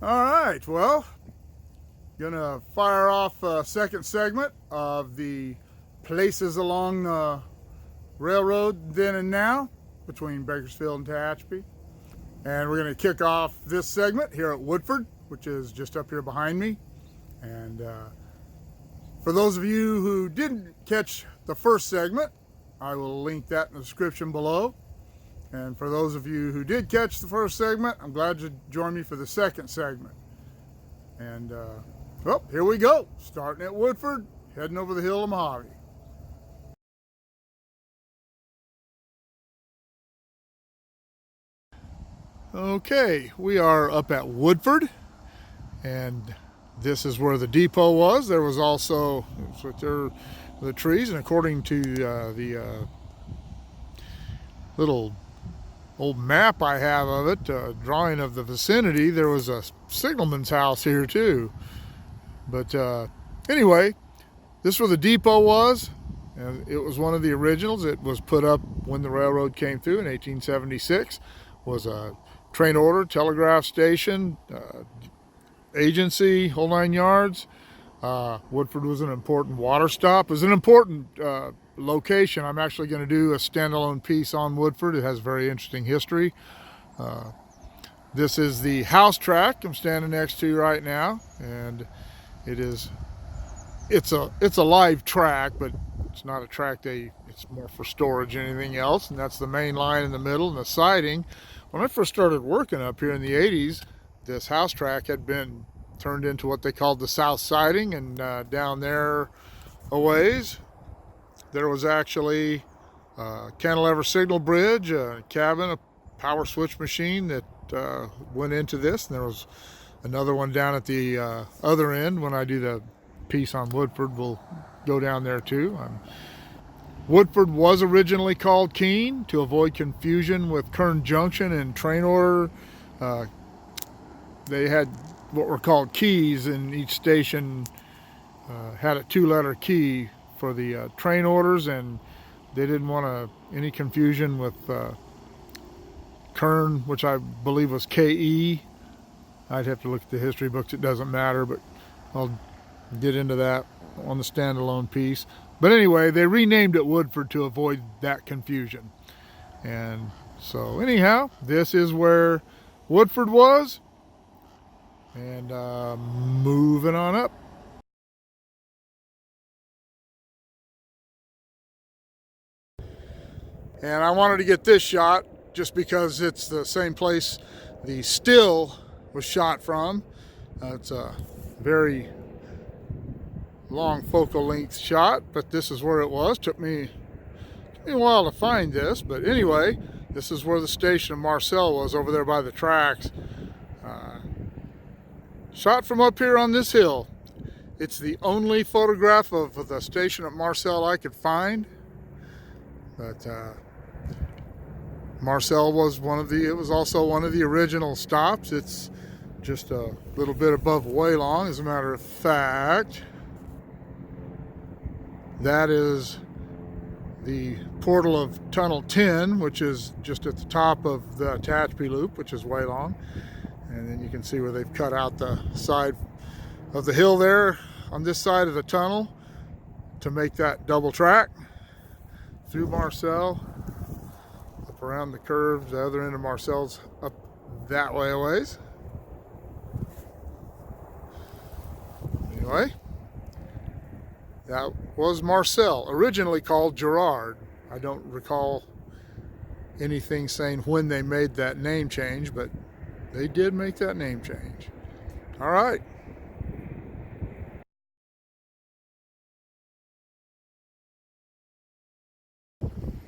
All right, well, gonna fire off a second segment of the places along the railroad then and now between Bakersfield and Tehachapi. And we're gonna kick off this segment here at Woodford, which is just up here behind me. And for those of you who didn't catch the first segment, I will link that in the description below. And for those of you who did catch the first segment, I'm glad you joined me for the second segment. And well, here we go. Starting at Woodford, heading over the hill of Mojave. Okay, we are up at Woodford, and this is where the depot was. There was also the trees, and according to the little old map I have of it, drawing of the vicinity, there was a signalman's house here too. But anyway, this is where the depot was, and it was one of the originals. It was put up when the railroad came through in 1876. Was a train order, telegraph station, agency, whole 9 yards. Woodford was an important water stop. It was an important location. I'm actually going to do a standalone piece on Woodford. It has very interesting history. This is the house track I'm standing next to right now, and it's a live track, but it's not a track it's more for storage than anything else. And that's the main line in the middle and the siding. When I first started working up here in the 80s, this house track had been turned into what they called the south siding, and down there a ways there was actually a cantilever signal bridge, a cabin, a power switch machine that went into this, and there was another one down at the other end. When I do the piece on Woodford, we'll go down there too. Woodford was originally called Keene to avoid confusion with Kern Junction and train order. They had what were called keys, and each station had a 2-letter key for the train orders, and they didn't want any confusion with Kern, which I believe was KE. I'd have to look at the history books. It doesn't matter, but I'll get into that on the standalone piece. But anyway, they renamed it Woodford to avoid that confusion. And so anyhow, this is where Woodford was. And moving on up. And I wanted to get this shot just because it's the same place the still was shot from. It's a very long focal length shot, but this is where it was. Took me a while to find this, but anyway, this is where the station of Marcel was, over there by the tracks. Shot from up here on this hill. It's the only photograph of the station at Marcel I could find, but Marcel was it was also one of the original stops. It's just a little bit above Waylong, as a matter of fact. That is the portal of Tunnel 10, which is just at the top of the Tehachapi Loop, which is Waylong. And then you can see where they've cut out the side of the hill there on this side of the tunnel to make that double track through Marcel, up around the curves. The other end of Marcel's up that way a ways. Anyway, that was Marcel, originally called Gerard. I don't recall anything saying when they made that name change, but they did make that name change. All right.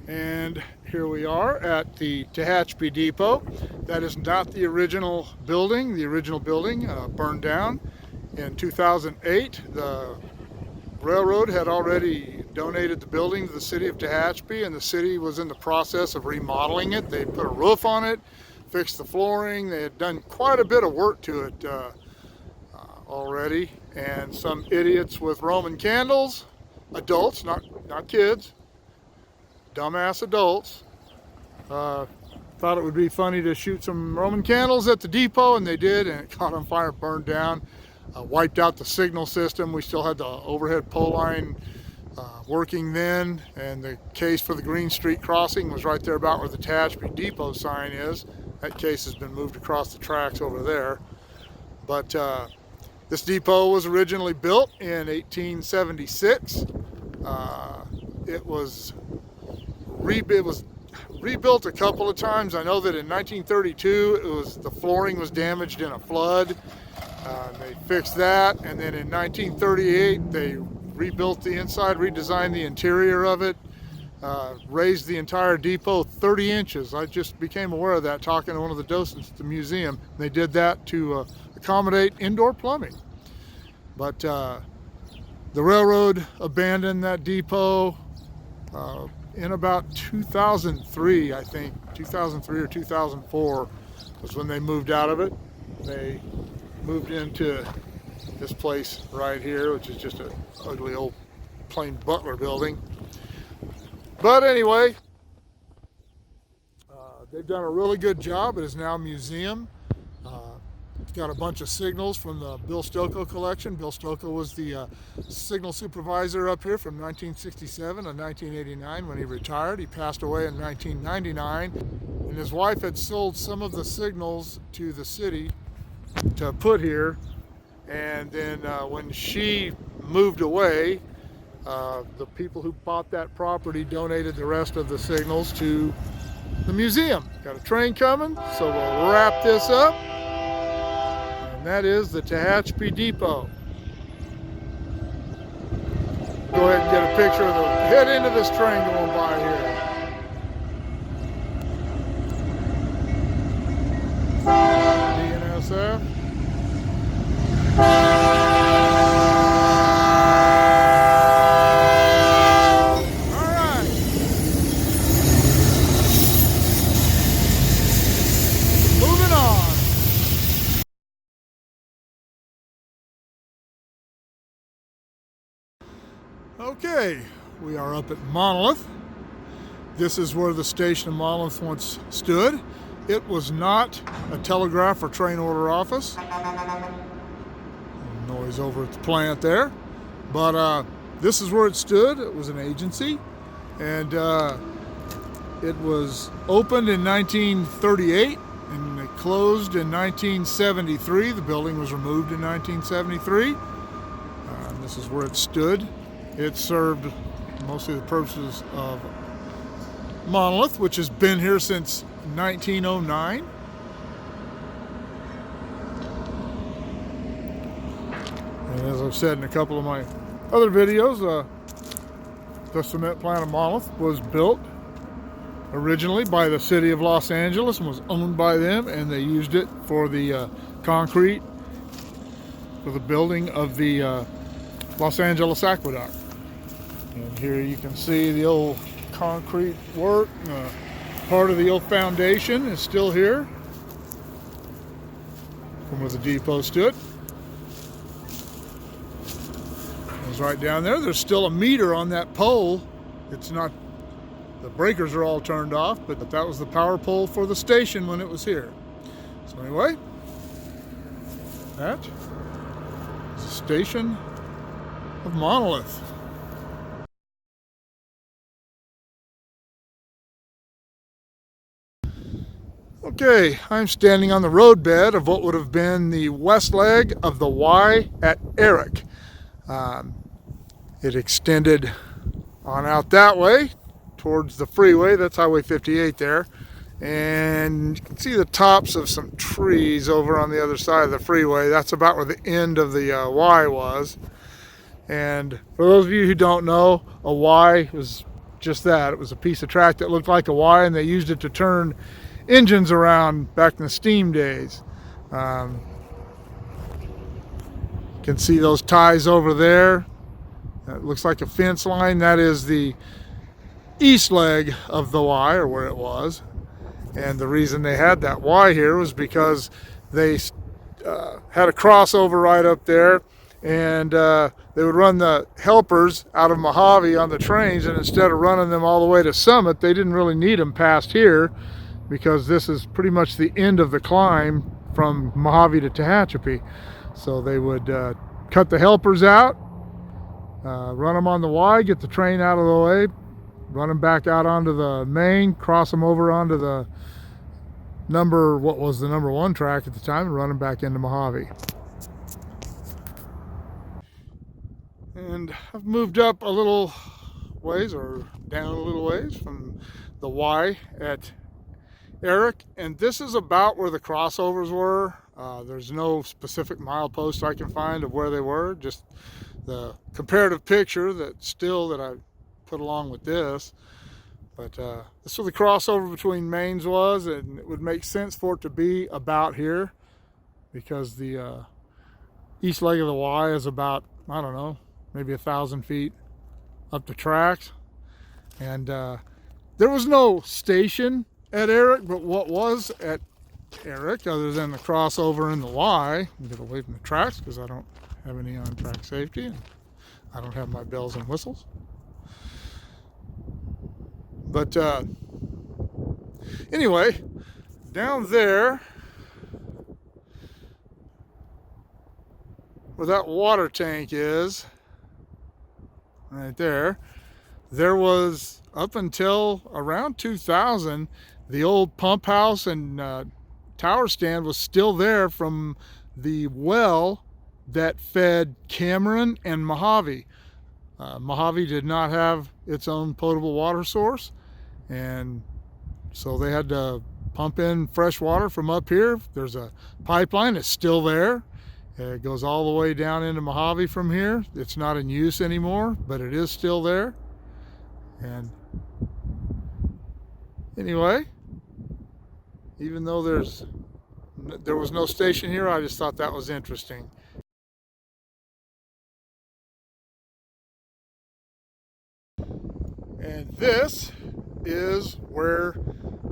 And here we are at the Tehachapi Depot. That is not the original building. The original building burned down in 2008. The railroad had already donated the building to the city of Tehachapi, and the city was in the process of remodeling it. They put a roof on it, fixed the flooring. They had done quite a bit of work to it already. And some idiots with Roman candles, adults, not kids, dumbass adults, thought it would be funny to shoot some Roman candles at the depot, and they did, and it caught on fire, burned down, wiped out the signal system. We still had the overhead pole line working then, and the case for the Green Street crossing was right there about where the Tehachapi depot sign is. That case has been moved across the tracks over there. But this depot was originally built in 1876. It was rebuilt a couple of times. I know that in 1932 the flooring was damaged in a flood. They fixed that, and then in 1938 they rebuilt the inside, redesigned the interior of it, raised the entire depot 30 inches. I just became aware of that talking to one of the docents at the museum. They did that to accommodate indoor plumbing. But the railroad abandoned that depot in about 2003, I think. 2003 or 2004 was when they moved out of it. They moved into this place right here, which is just an ugly old plain butler building. But anyway, they've done a really good job. It is now a museum. It's got a bunch of signals from the Bill Stokoe collection. Bill Stokoe was the signal supervisor up here from 1967 to 1989 when he retired. He passed away in 1999, and his wife had sold some of the signals to the city to put here. And then when she moved away, the people who bought that property donated the rest of the signals to the museum. Got a train coming, so we'll wrap this up. And that is the Tehachapi Depot. Go ahead and get a picture of the head end of this train going by here. DNSF. Okay, we are up at Monolith. This is where the station of Monolith once stood. It was not a telegraph or train order office. Noise over at the plant there. But this is where it stood. It was an agency. And it was opened in 1938 and it closed in 1973. The building was removed in 1973. This is where it stood. It served mostly the purposes of Monolith, which has been here since 1909. And as I've said in a couple of my other videos, the cement plant of Monolith was built originally by the city of Los Angeles and was owned by them, and they used it for the concrete for the building of the Los Angeles Aqueduct. And here you can see the old concrete work. Part of the old foundation is still here from where the depot stood. It's right down there. There's still a meter on that pole. It's not, the breakers are all turned off, but that was the power pole for the station when it was here. So anyway, that is the station of Monolith. Okay, I'm standing on the roadbed of what would have been the west leg of the Y at Eric. It extended on out that way towards the freeway. That's Highway 58 there. And you can see the tops of some trees over on the other side of the freeway. That's about where the end of the Y was. And for those of you who don't know, a Y was just that. It was a piece of track that looked like a Y, and they used it to turn engines around back in the steam days. You can see those ties over there. It looks like a fence line. That is the east leg of the Y, or where it was. And the reason they had that Y here was because they had a crossover right up there, and they would run the helpers out of Mojave on the trains, and instead of running them all the way to Summit, they didn't really need them past here. because this is pretty much the end of the climb from Mojave to Tehachapi. So they would cut the helpers out, run them on the Y, get the train out of the way, run them back out onto the main, cross them over onto the what was the number 1 track at the time, and run them back into Mojave. And I've moved up a little ways, or down a little ways from the Y at Eric, and this is about where the crossovers were. There's no specific milepost I can find of where they were, just the comparative picture that I put along with this. But this is where the crossover between mains was, and it would make sense for it to be about here, because the east leg of the Y is about, I don't know, maybe 1,000 feet up the tracks. And there was no station at Eric, but what was at Eric, other than the crossover in the Y, get away from the tracks because I don't have any on-track safety, and I don't have my bells and whistles. But anyway, down there where that water tank is, right there, there was, up until around 2000, the old pump house and tower stand was still there from the well that fed Cameron and Mojave. Mojave did not have its own potable water source, and so they had to pump in fresh water from up here. There's a pipeline that's still there. It goes all the way down into Mojave from here. It's not in use anymore, but it is still there. And anyway, even though there was no station here, I just thought that was interesting. And this is where,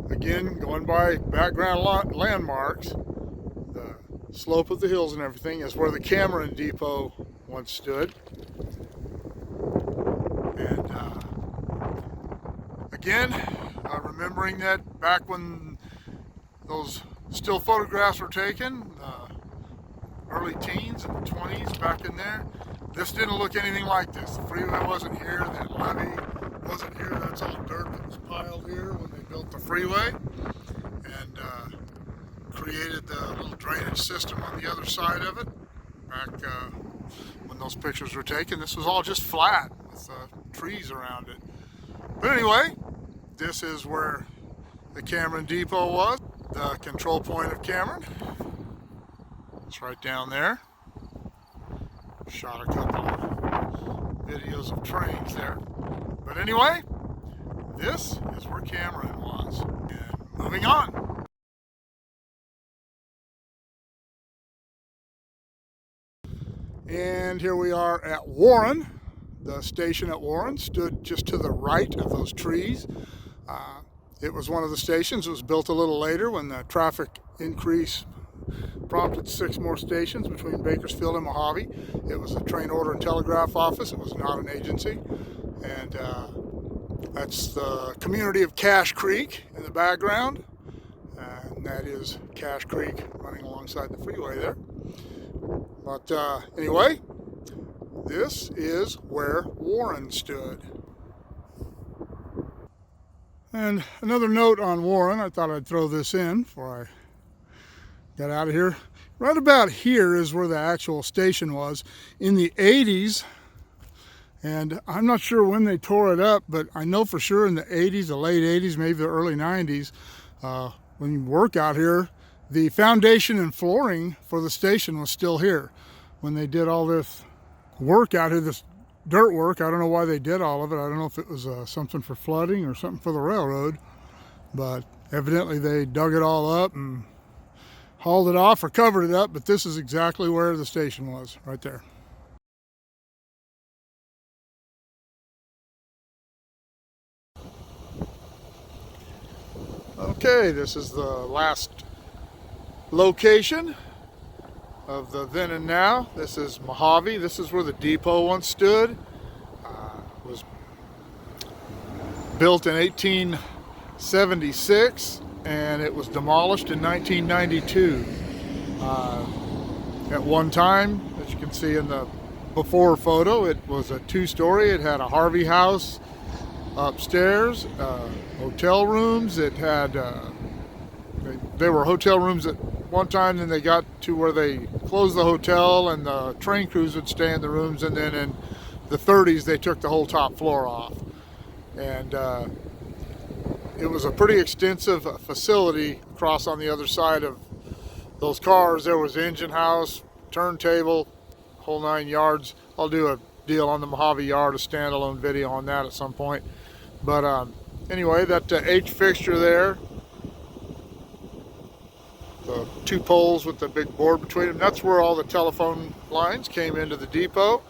again, going by background landmarks, the slope of the hills and everything, is where the Cameron Depot once stood. And again, remembering that back when those still photographs were taken, early teens and 20s back in there, this didn't look anything like this. The freeway wasn't here, that levee wasn't here. That's all dirt that was piled here when they built the freeway and created the little drainage system on the other side of it. Back when those pictures were taken, this was all just flat with trees around it. But anyway, this is where the Cameron Depot was, the control point of Cameron. It's right down there. Shot a couple of videos of trains there. But anyway, this is where Cameron was. And moving on. And here we are at Warren. The station at Warren stood just to the right of those trees. It was one of the stations. It was built a little later when the traffic increase prompted 6 more stations between Bakersfield and Mojave. It was a train order and telegraph office. It was not an agency. And that's the community of Cache Creek in the background. And that is Cache Creek running alongside the freeway there. But anyway, this is where Warren stood. And another note on Warren, I thought I'd throw this in before I got out of here. Right about here is where the actual station was. In the 80s, and I'm not sure when they tore it up, but I know for sure in the 80s, the late 80s, maybe the early 90s, when you work out here, the foundation and flooring for the station was still here. When they did all this work out here, this dirt work, I don't know why they did all of it. I don't know if it was something for flooding or something for the railroad, but evidently they dug it all up and hauled it off or covered it up, but this is exactly where the station was, right there. Okay, this is the last location of the then and now. This is Mojave. This is where the depot once stood. It was built in 1876 and it was demolished in 1992. At one time, as you can see in the before photo, it was a two-story. It had a Harvey house upstairs, hotel rooms. It had they were hotel rooms at one time, then they got to where they closed the hotel and the train crews would stay in the rooms, and then in the 30s they took the whole top floor off. And it was a pretty extensive facility across on the other side of those cars. There was engine house, turntable, whole 9 yards. I'll do a deal on the Mojave Yard, a standalone video on that at some point. But anyway, that H fixture there, the two poles with the big board between them, that's where all the telephone lines came into the depot.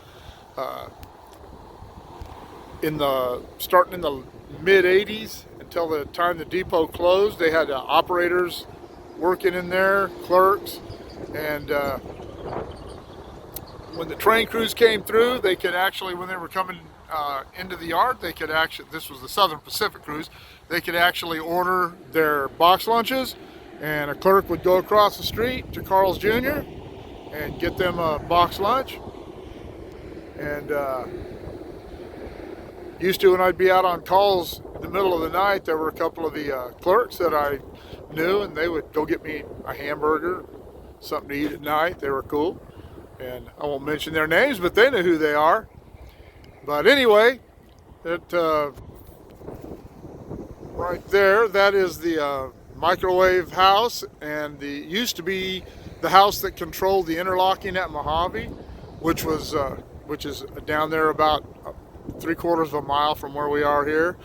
Starting in the mid 80s until the time the depot closed, they had operators working in there, clerks, and when the train crews came through, they could actually, when they were coming into the yard, they could actually, this was the Southern Pacific crews, they could actually order their box lunches, and a clerk would go across the street to Carl's Jr. and get them a box lunch. And used to, when I'd be out on calls in the middle of the night, there were a couple of the clerks that I knew, and they would go get me a hamburger, something to eat at night. They were cool. And I won't mention their names, but they knew who they are. But anyway, that right there, that is the microwave house, and used to be the house that controlled the interlocking at Mojave, which is down there about 3/4 of a mile from where we are here.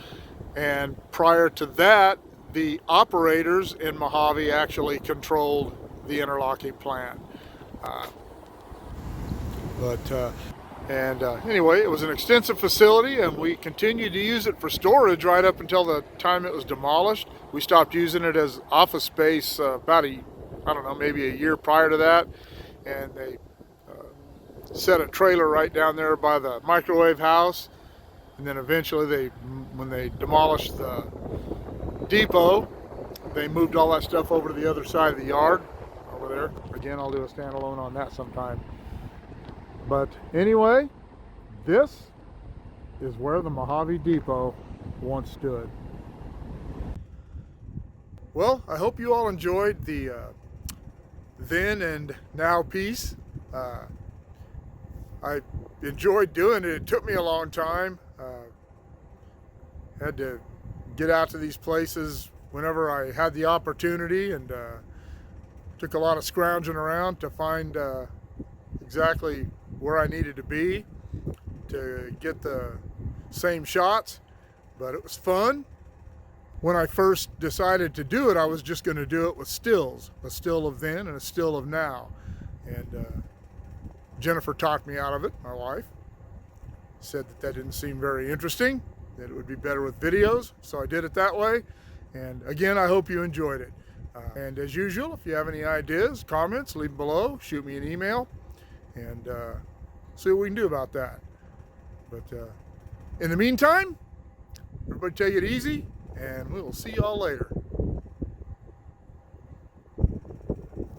And prior to that, the operators in Mojave actually controlled the interlocking plant. Anyway, it was an extensive facility, and we continued to use it for storage right up until the time it was demolished. We stopped using it as office space about maybe a year prior to that, and they set a trailer right down there by the microwave house. And then eventually, when they demolished the depot, they moved all that stuff over to the other side of the yard over there. Again, I'll do a standalone on that sometime. But anyway, this is where the Mojave Depot once stood. Well, I hope you all enjoyed the then and now piece. I enjoyed doing it. It took me a long time. Had to get out to these places whenever I had the opportunity, and took a lot of scrounging around to find exactly where I needed to be to get the same shots. But it was fun. When I first decided to do it, I was just going to do it with stills, a still of then and a still of now. And Jennifer talked me out of it, my wife. Said that didn't seem very interesting, that it would be better with videos, so I did it that way. And again, I hope you enjoyed it. And as usual, if you have any ideas, comments, leave them below, shoot me an email, and see what we can do about that. But in the meantime, everybody take it easy, and we will see y'all later.